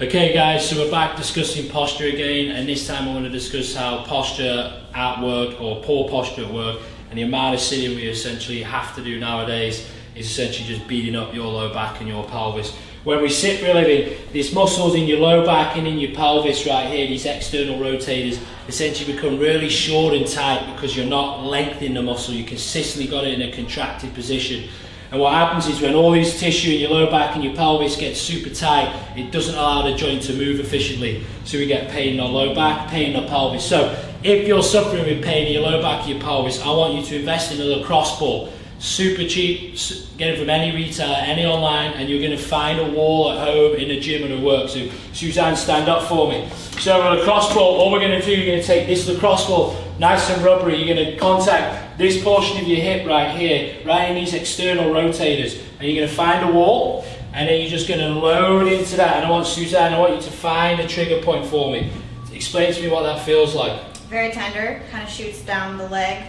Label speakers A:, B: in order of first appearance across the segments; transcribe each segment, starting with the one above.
A: Okay guys, so we're back discussing posture again, and this time I want to discuss how posture at work, or poor posture at work, and the amount of sitting we essentially have to do nowadays is essentially just beating up your low back and your pelvis. When we sit for a living, these muscles in your low back and in your pelvis right here, these external rotators, essentially become really short and tight because you're not lengthening the muscle, you consistently got it in a contracted position. And what happens is when all this tissue in your low back and your pelvis gets super tight, it doesn't allow the joint to move efficiently. So we get pain in our low back, pain in our pelvis. So if you're suffering with pain in your low back and your pelvis, I want you to invest in a lacrosse ball. Super cheap, get it from any retailer, any online, and you're going to find a wall at home, in the gym, and at work. So Suzanne, stand up for me. So a lacrosse ball, all we're going to do, you're going to take this lacrosse ball, nice and rubbery, you're going to contact this portion of your hip right here, right in these external rotators, and you're going to find a wall, and then you're just going to load into that. And I want Suzanne, I want you to find a trigger point for me. Explain to me what that feels like.
B: Very tender, kind of shoots down the leg.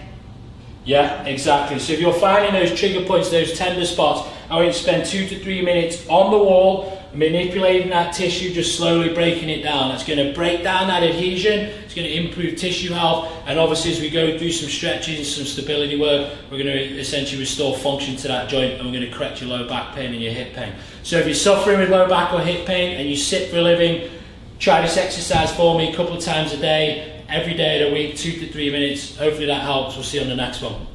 A: Yeah, exactly. So if you're finding those trigger points, those tender spots, I want you to spend 2 to 3 minutes on the wall, manipulating that tissue, just slowly breaking it down. That's going to break down that adhesion, it's going to improve tissue health, and obviously as we go through some stretches and some stability work, we're going to essentially restore function to that joint, and we're going to correct your low back pain and your hip pain. So if you're suffering with low back or hip pain and you sit for a living, try this exercise for me a couple of times a day, every day of the week, 2 to 3 minutes. Hopefully that helps. We'll see you on the next one.